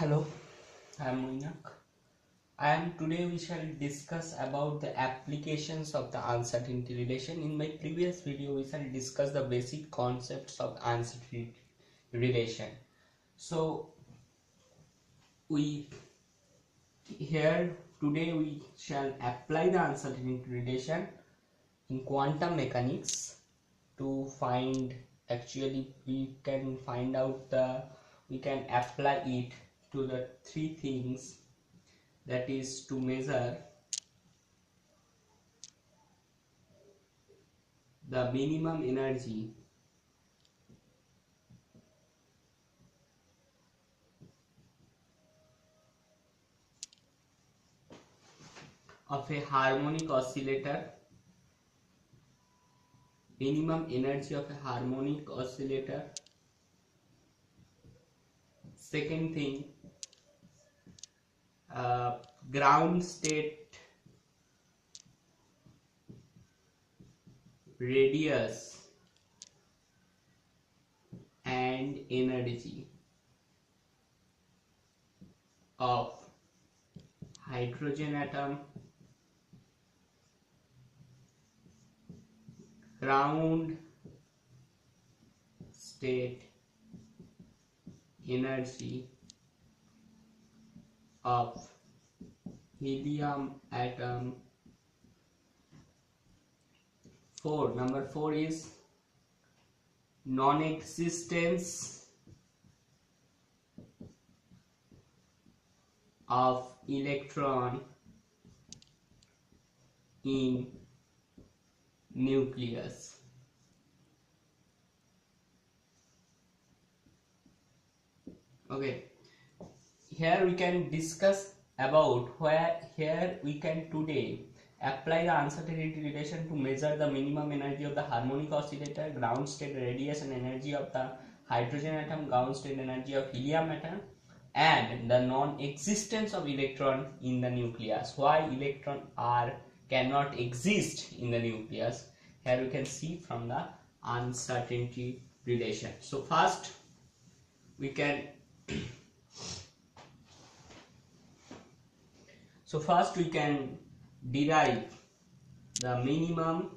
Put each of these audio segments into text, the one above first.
Hello, I am Moinak. And today we shall discuss about the applications of the uncertainty relation. In my previous video, we shall discuss the basic concepts of uncertainty relation. So we here today we shall apply the uncertainty relation in quantum mechanics to find we can find out we can apply it to the three things, that is to measure the minimum energy of a harmonic oscillator. Minimum energy of a harmonic oscillator. Second thing, ground state radius and energy of hydrogen atom, ground state energy of helium atom. Number 4 is non-existence of electron in nucleus. Okay, here we can discuss about here we can today apply the uncertainty relation to measure the minimum energy of the harmonic oscillator, ground state radius and energy of the hydrogen atom, ground state energy of helium atom, and the non-existence of electron in the nucleus. Why electron cannot exist in the nucleus? Here we can see from the uncertainty relation. So first we can derive the minimum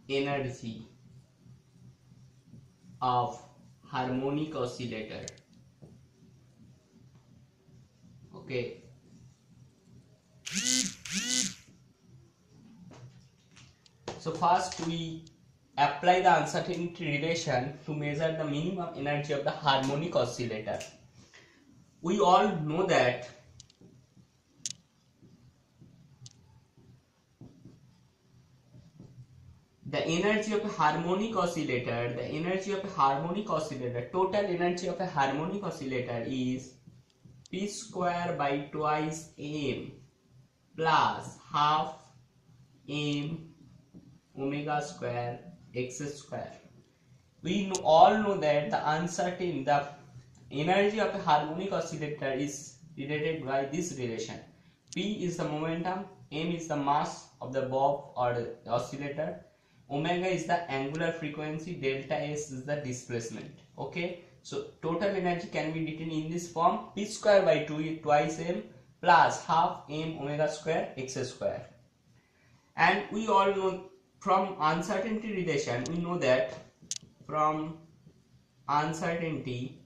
energy of harmonic oscillator. Okay, so first we apply the uncertainty relation to measure the minimum energy of the harmonic oscillator. We all know that the energy of a harmonic oscillator, total energy of a harmonic oscillator is p square by twice m plus half m omega square x square. We all know that the energy of a harmonic oscillator is related by this relation. P is the momentum, m is the mass of the bob or the oscillator, omega is the angular frequency, delta s is the displacement. Okay, so total energy can be written in this form: p square by twice m plus half m omega square x square. And we all know from uncertainty relation, we know that from uncertainty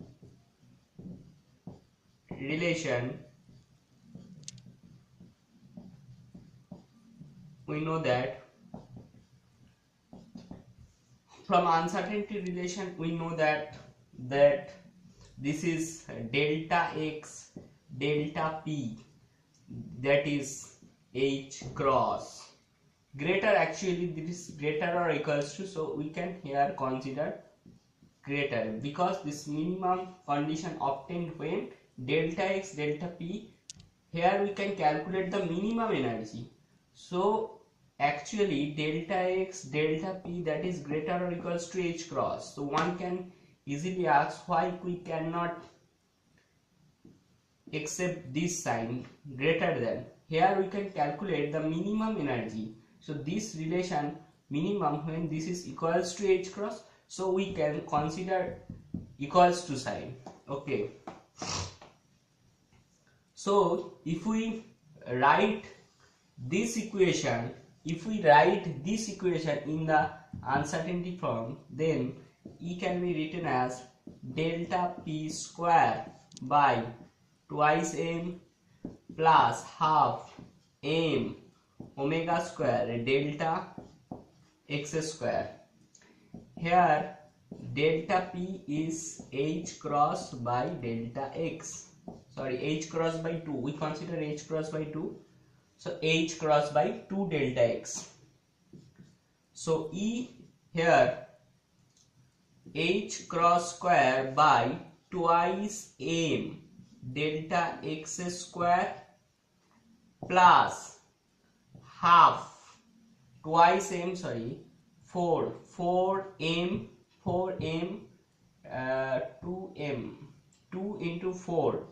relation we know that this is delta x delta p, that is h cross greater. Actually this is greater or equals to, so we can here consider greater, because this minimum condition obtained when delta x delta p. Here we can calculate the minimum energy. So actually delta x delta p, that is greater or equals to h cross. So one can easily ask why we cannot accept this sign greater than. Here we can calculate the minimum energy. So this relation minimum when this is equals to h cross, so we can consider equals to sign. Okay, so if we write this equation, in the uncertainty form, then E can be written as delta P square by twice m plus half m omega square delta x square. Here delta P is h cross by delta x. Sorry, h cross by 2. We consider h cross by 2. So h cross by 2 delta x. So E here h cross square by twice m delta x square plus half twice m, sorry, 4m 2m 2 into 4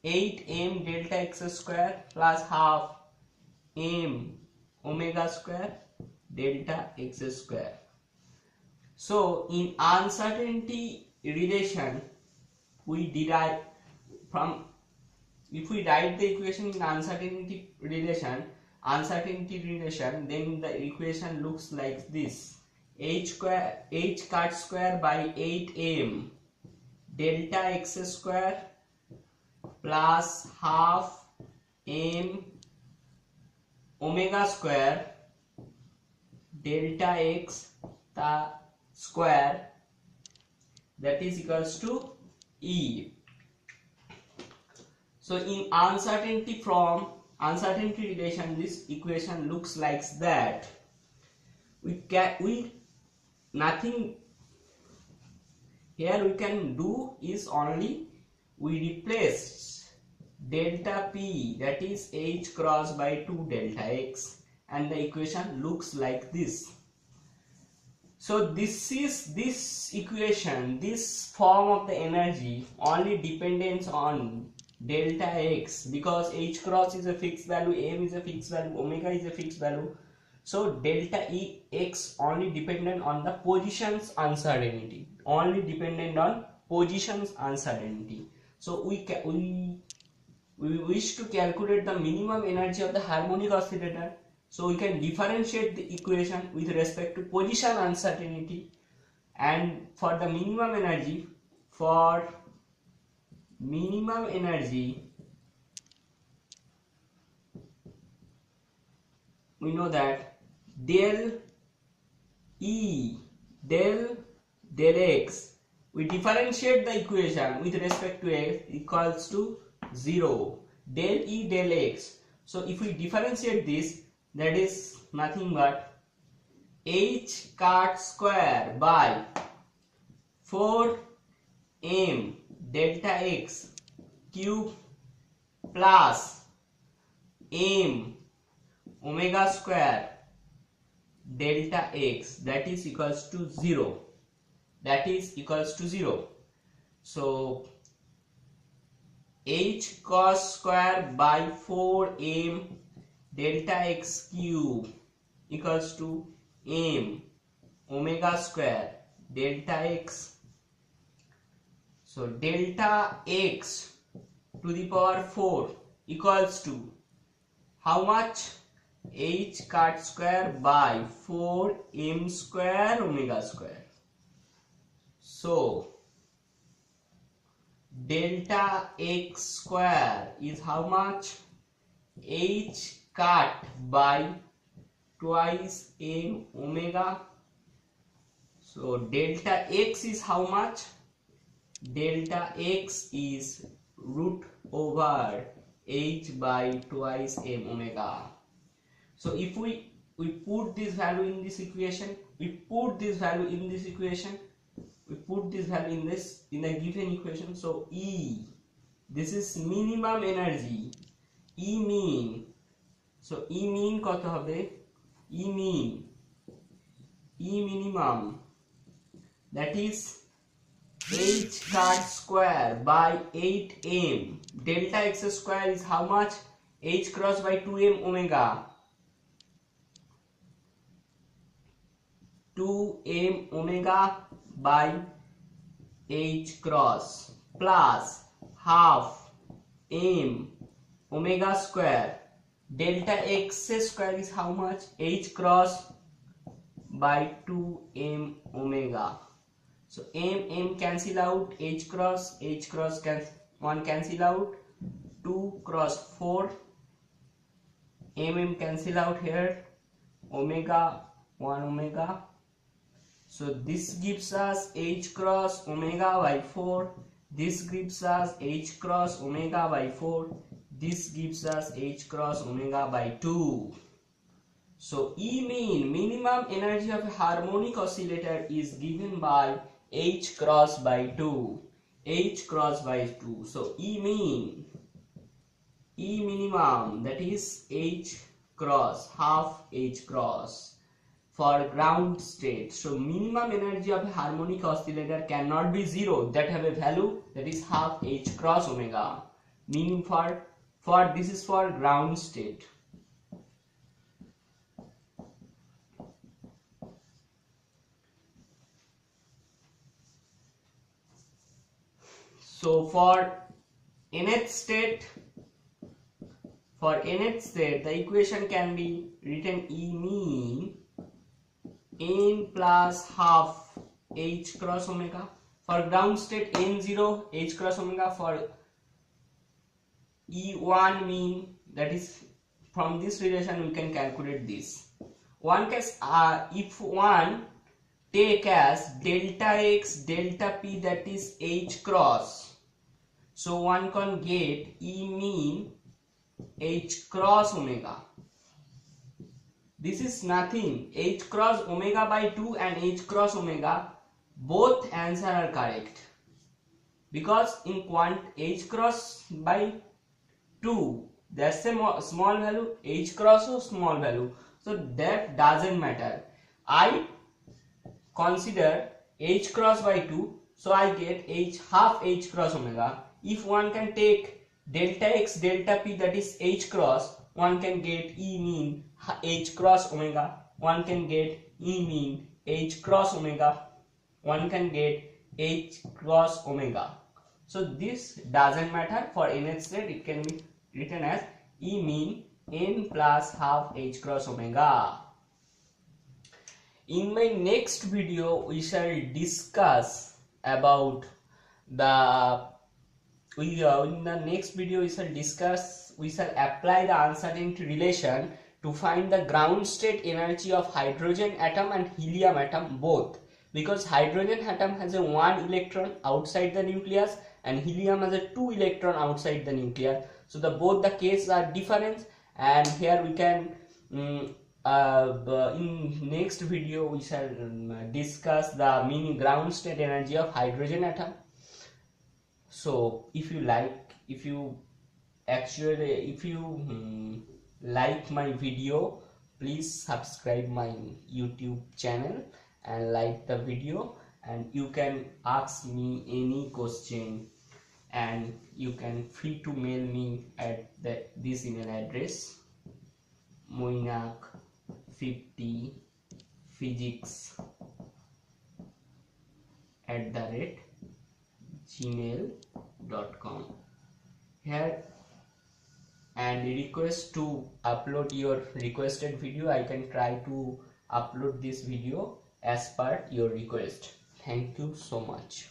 8m delta x square plus half m omega square delta x square. So in uncertainty relation, we derive from, if we write the equation in uncertainty relation, then the equation looks like this: h cut square by 8m delta x square plus half m omega square delta x the square, that is equals to E. So in uncertainty relation, this equation looks like that. Nothing here we can do is only we replace delta P, that is h cross by 2 delta x, and the equation looks like this. So this equation, this form of the energy only depends on delta x, because h cross is a fixed value, m is a fixed value, omega is a fixed value. So delta x only dependent on the positions uncertainty, So we wish to calculate the minimum energy of the harmonic oscillator. So we can differentiate the equation with respect to position uncertainty, and for the minimum energy, we know that del x, we differentiate the equation with respect to x equals to 0, del E del x. So if we differentiate this, that is nothing but h cut square by 4m delta x cube plus m omega square delta x, that is equals to 0. So h cos square by 4m delta x cube equals to m omega square delta x. So delta x to the power 4 equals to how much? H cut square by 4m square omega square. So delta x square is how much? H cut by twice m omega. So delta x is how much? Delta x is root over h by twice m omega. So if we put this value in this equation, in the given equation. So E, this is minimum energy, E mean. So E mean কত হবে? E minimum, that is h cut square by 8m delta x square is how much? H cross by 2m omega, 2m omega by h cross plus half m omega square. Delta x square is how much? H cross by 2m omega. So m cancel out, h cross one cancel out, 2 cross 4, cancel out here, omega 1 omega. So this gives us h cross omega by 4, this gives us h cross omega by 4, this gives us h cross omega by 2. So E mean, minimum energy of a harmonic oscillator, is given by h cross by 2. H cross by 2. So E mean, E minimum, that is h cross, half h cross for ground state. So minimum energy of a harmonic oscillator cannot be 0, that have a value, that is half h cross omega. Meaning for this is for ground state. So for nth state, the equation can be written E mean n plus half h cross omega. For ground state n0 h cross omega. For E1 mean, that is from this relation we can calculate this. One case, if one take as delta x delta p, that is h cross, so one can get E mean h cross omega. This is nothing, h cross omega by 2 and h cross omega, both answer are correct, because in h cross by 2, that's a small value, h cross is small value, so that doesn't matter. I consider h cross by 2, so I get half h cross omega. If one can take delta x delta p, that is h cross, one can get E mean h cross omega, one can get E mean h cross omega, one can get h cross omega. So this doesn't matter. For nth state it can be written as E mean n plus half h cross omega. In my next video we shall discuss about in the next video we shall apply the uncertainty relation to find the ground state energy of hydrogen atom and helium atom both, because hydrogen atom has a 1 electron outside the nucleus and helium has a 2 electron outside the nucleus. So both the cases are different, and here we can in next video we shall discuss the mean ground state energy of hydrogen atom. So if you like my video, please subscribe my YouTube channel and like the video, and you can ask me any question, and you can free to mail me at this email address, moinak50physics@gmail.com. Here, and request to upload your requested video. I can try to upload this video as per your request. Thank you so much.